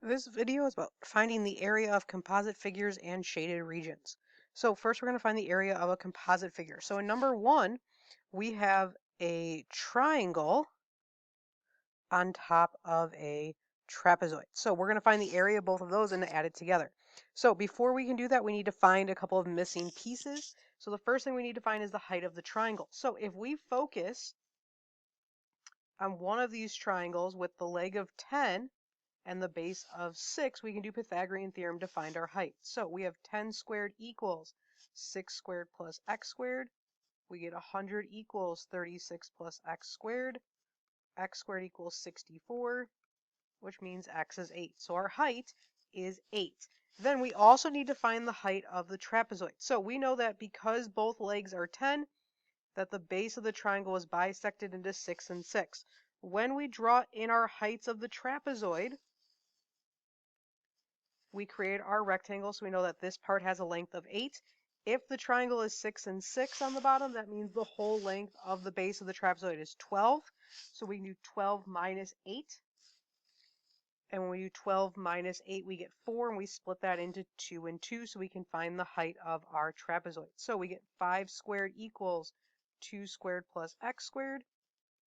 This video is about finding the area of composite figures and shaded regions. So first we're going to find the area of a composite figure. So in number 1, we have a triangle on top of a trapezoid. So we're going to find the area of both of those and add it together. So before we can do that, we need to find a couple of missing pieces. So the first thing we need to find is the height of the triangle. So if we focus on one of these triangles with the leg of 10, and the base of 6, we can do Pythagorean theorem to find our height. So we have 10 squared equals 6 squared plus x squared. We get 100 equals 36 plus x squared equals 64, which means x is 8. So our height is 8. Then we also need to find the height of the trapezoid. So we know that because both legs are 10, that the base of the triangle is bisected into 6 and 6. When we draw in our heights of the trapezoid, we create our rectangle, so we know that this part has a length of 8. If the triangle is 6 and 6 on the bottom, that means the whole length of the base of the trapezoid is 12. So we can do 12 minus 8. And when we do 12 minus 8, we get 4, and we split that into 2 and 2, so we can find the height of our trapezoid. So we get 5 squared equals 2 squared plus x squared.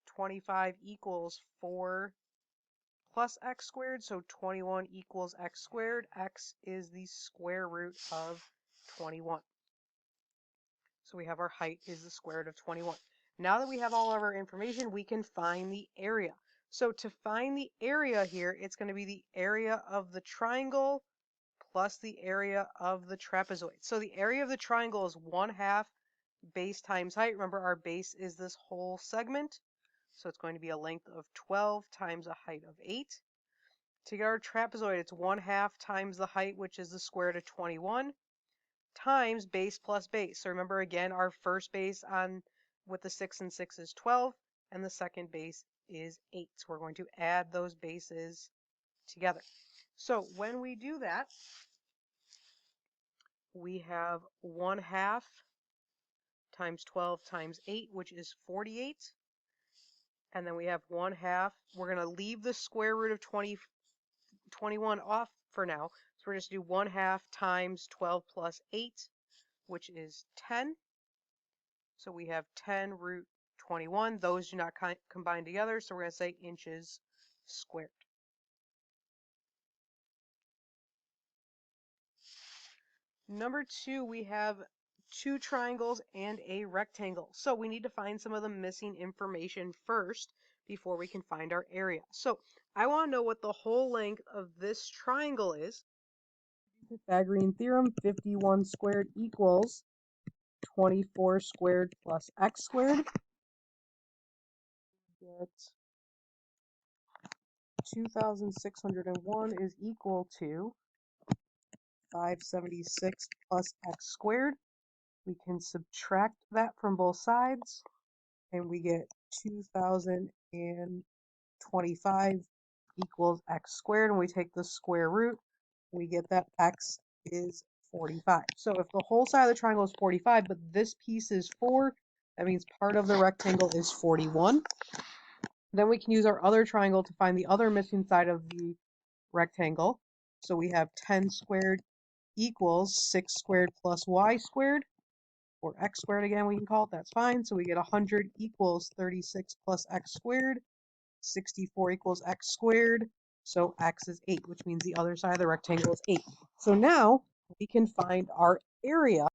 25 equals 4 plus x squared, so 21 equals x squared. X is the square root of 21. So we have our height is the square root of 21. Now that we have all of our information, we can find the area. So to find the area here, it's going to be the area of the triangle plus the area of the trapezoid. So the area of the triangle is 1/2 base times height. Remember, our base is this whole segment. So it's going to be a length of 12 times a height of 8. To get our trapezoid, it's 1/2 times the height, which is the square root of 21, times base plus base. So remember again, our first base on with the 6 and 6 is 12, and the second base is 8. So we're going to add those bases together. So when we do that, we have 1/2 times 12 times 8, which is 48. And then we have 1/2. We're going to leave the square root of 21 off for now. So we're just going to do 1/2 times 12 plus 8, which is 10. So we have 10 root 21. Those do not combine together, so we're going to say inches squared. Number 2, we have 2 triangles and a rectangle. So we need to find some of the missing information first before we can find our area. So I want to know what the whole length of this triangle is. Pythagorean theorem, 51 squared equals 24 squared plus x squared. Get 2,601 is equal to 576 plus x squared. We can subtract that from both sides, and we get 2,025 equals x squared. And we take the square root, we get that x is 45. So if the whole side of the triangle is 45, but this piece is 4, that means part of the rectangle is 41. Then we can use our other triangle to find the other missing side of the rectangle. So we have 10 squared equals 6 squared plus y squared, or x squared again, we can call it, that's fine. So we get 100 equals 36 plus x squared, 64 equals x squared, so x is 8, which means the other side of the rectangle is 8. So now we can find our area.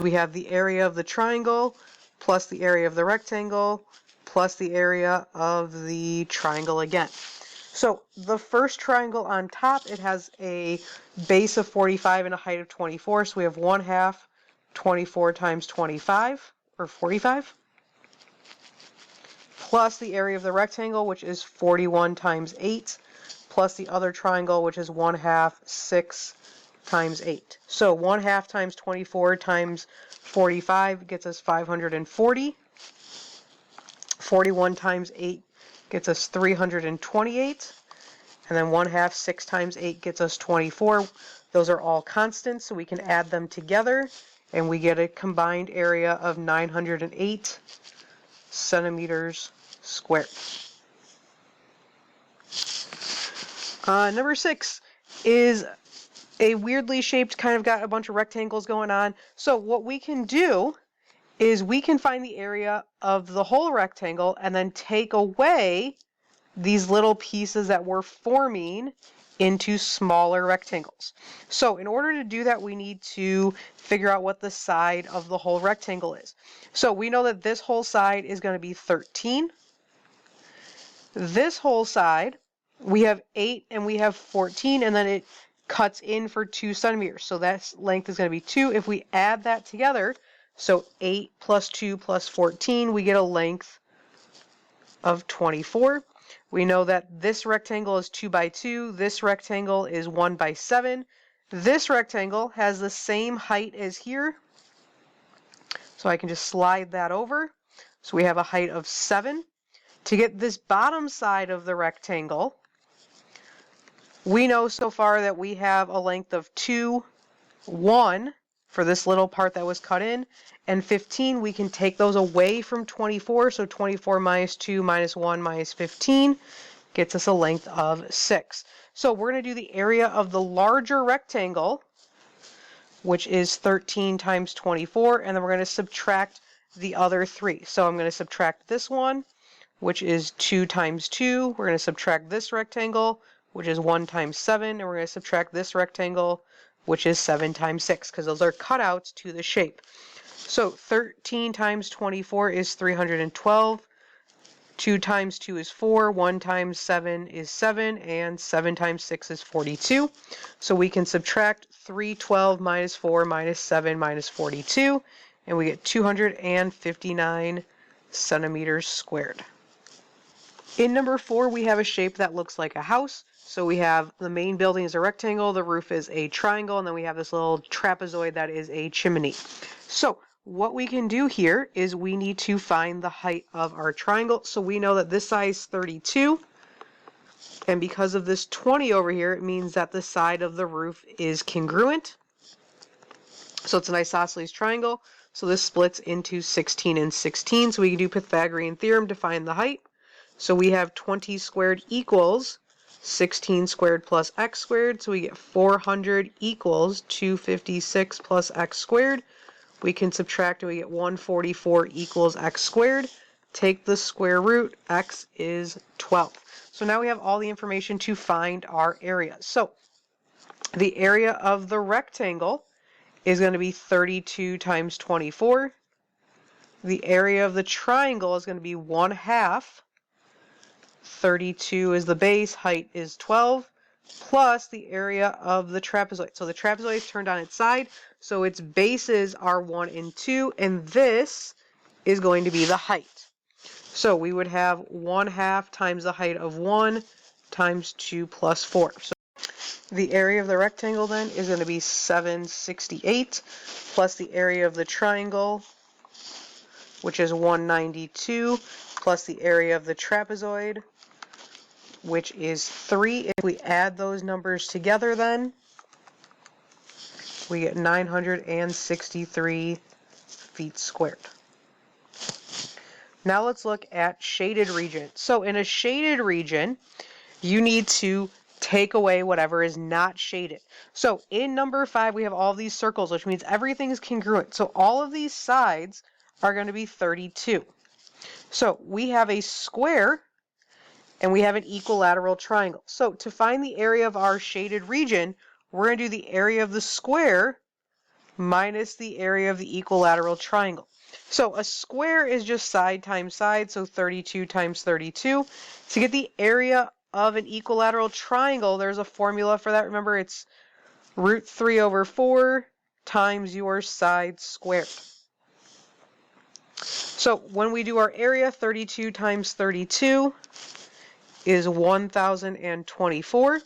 We have the area of the triangle plus the area of the rectangle plus the area of the triangle again. So the first triangle on top, it has a base of 45 and a height of 24. So we have 1/2 24 times 25, or 45, plus the area of the rectangle, which is 41 times 8, plus the other triangle, which is 1/2 6 times 8. So 1/2 times 24 times 45 gets us 540. 41 times 8 gets us 328. And then 1/2 6 times 8 gets us 24. Those are all constants, so we can add them together, and we get a combined area of 908 centimeters squared. Number 6 is a weirdly shaped, kind of got a bunch of rectangles going on. So what we can do is we can find the area of the whole rectangle and then take away these little pieces that we're forming into smaller rectangles. So in order to do that, we need to figure out what the side of the whole rectangle is. So we know that this whole side is going to be 13. This whole side, we have 8 and we have 14, and then it cuts in for 2 centimeters. So that length is going to be 2. If we add that together, so 8 plus 2 plus 14, we get a length of 24. We know that this rectangle is 2 by 2. This rectangle is 1 by 7. This rectangle has the same height as here. So I can just slide that over. So we have a height of 7. To get this bottom side of the rectangle, we know so far that we have a length of 2, 1 for this little part that was cut in, and 15. We can take those away from 24, so 24 minus 2 minus 1 minus 15 gets us a length of 6. So we're going to do the area of the larger rectangle, which is 13 times 24, and then we're going to subtract the other 3. So I'm going to subtract this one, which is 2 times 2. We're going to subtract this rectangle, which is 1 times 7, and we're going to subtract this rectangle, which is 7 times 6, because those are cutouts to the shape. So 13 times 24 is 312. 2 times 2 is 4, 1 times 7 is 7, and 7 times 6 is 42. So we can subtract 312 minus 4 minus 7 minus 42, and we get 259 centimeters squared. In number 4, we have a shape that looks like a house. So we have the main building is a rectangle, the roof is a triangle, and then we have this little trapezoid that is a chimney. So what we can do here is we need to find the height of our triangle. So we know that this side is 32, and because of this 20 over here, it means that the side of the roof is congruent. So it's an isosceles triangle. So this splits into 16 and 16. So we can do Pythagorean theorem to find the height. So we have 20 squared equals 16 squared plus x squared. So we get 400 equals 256 plus x squared. We can subtract and we get 144 equals x squared. Take the square root, x is 12. So now we have all the information to find our area. So the area of the rectangle is going to be 32 times 24. The area of the triangle is going to be 1/2. 32 is the base, height is 12, plus the area of the trapezoid. So the trapezoid is turned on its side, so its bases are 1 and 2, and this is going to be the height. So we would have 1/2 times the height of 1 times 2 plus 4. So the area of the rectangle then is going to be 768, plus the area of the triangle, which is 192, plus the area of the trapezoid, which is 3. If we add those numbers together then, we get 963 feet squared. Now let's look at shaded region. So in a shaded region, you need to take away whatever is not shaded. So in number 5, we have all these circles, which means everything is congruent. So all of these sides are going to be 32. So we have a square and we have an equilateral triangle. So to find the area of our shaded region, we're going to do the area of the square minus the area of the equilateral triangle. So a square is just side times side, so 32 times 32. To get the area of an equilateral triangle, there's a formula for that. Remember, it's root 3 over 4 times your side squared. So when we do our area, 32 times 32 is 1024.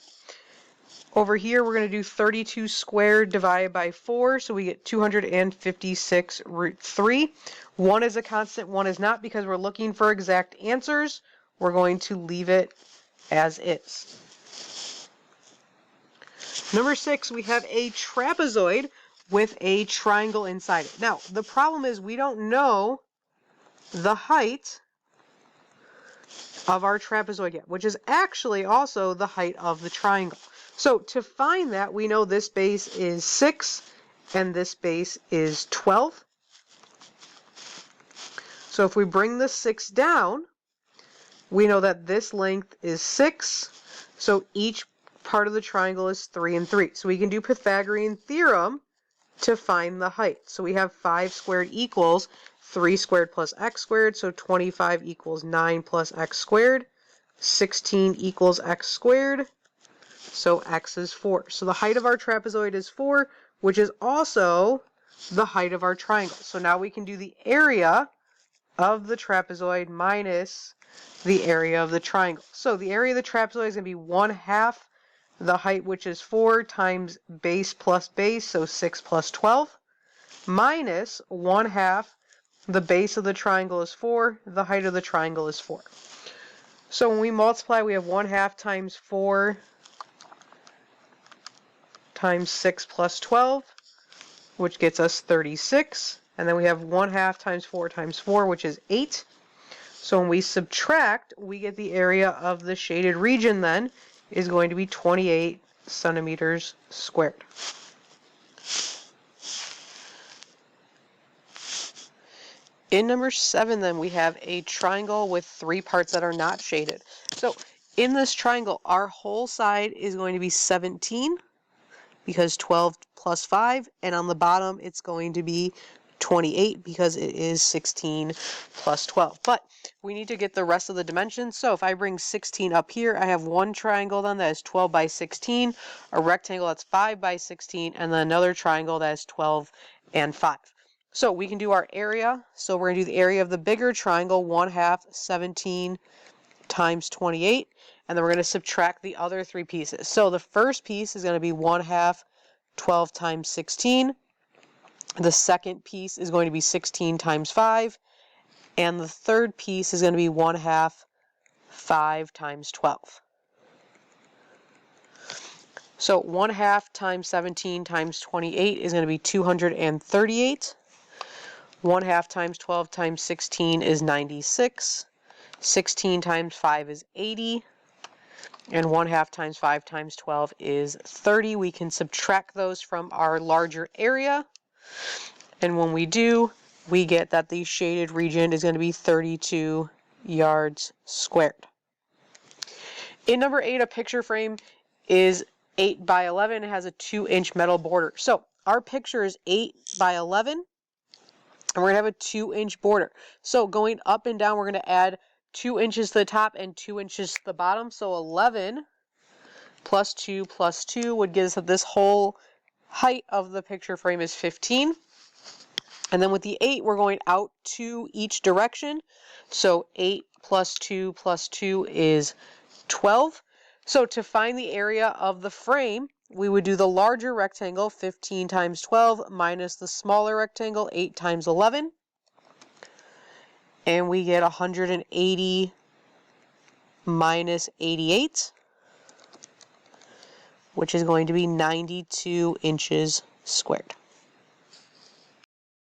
Over here, we're going to do 32 squared divided by 4, so we get 256 root 3. 1 is a constant, 1 is not, because we're looking for exact answers. We're going to leave it as is. Number 6, we have a trapezoid with a triangle inside it. Now, the problem is we don't know the height of our trapezoid get, which is actually also the height of the triangle. So to find that, we know this base is 6 and this base is 12. So if we bring the 6 down, we know that this length is 6. So each part of the triangle is 3 and 3. So we can do Pythagorean theorem to find the height. So we have 5 squared equals 3 squared plus x squared. So 25 equals 9 plus x squared. 16 equals x squared. So x is 4. So the height of our trapezoid is 4, which is also the height of our triangle. So now we can do the area of the trapezoid minus the area of the triangle. So the area of the trapezoid is going to be 1/2 the height, which is 4, times base plus base, so 6 plus 12, minus 1/2 the base of the triangle is 4, the height of the triangle is 4. So when we multiply, we have 1/2 times 4 times 6 plus 12, which gets us 36. And then we have 1/2 times 4 times 4, which is 8. So when we subtract, we get the area of the shaded region then is going to be 28 centimeters squared. In number 7 then, we have a triangle with 3 parts that are not shaded. So in this triangle, our whole side is going to be 17 because 12 plus 5, and on the bottom it's going to be 28 because it is 16 plus 12. But we need to get the rest of the dimensions. So if I bring 16 up here, I have one triangle then that is 12 by 16, a rectangle that's 5 by 16, and then another triangle that is 12 and 5. So we can do our area. So we're going to do the area of the bigger triangle, 1/2 17 times 28, and then we're going to subtract the other 3 pieces. So the first piece is going to be 1/2 12 times 16. The second piece is going to be 16 times 5, and the third piece is going to be 1/2 5 times 12. So 1/2 times 17 times 28 is going to be 238. 1/2 times 12 times 16 is 96. 16 times 5 is 80. And 1/2 times 5 times 12 is 30. We can subtract those from our larger area. And when we do, we get that the shaded region is going to be 32 yards squared. In number 8, a picture frame is 8 by 11. It has a 2-inch metal border. So our picture is 8 by 11, and we're going to have a 2-inch border. So going up and down, we're going to add 2 inches to the top and 2 inches to the bottom. So 11 plus 2 would give us that this whole height of the picture frame is 15. And then with the 8, we're going out to each direction. So 8 plus 2 is 12. So to find the area of the frame, we would do the larger rectangle, 15 times 12, minus the smaller rectangle, 8 times 11. And we get 180 minus 88, which is going to be 92 inches squared.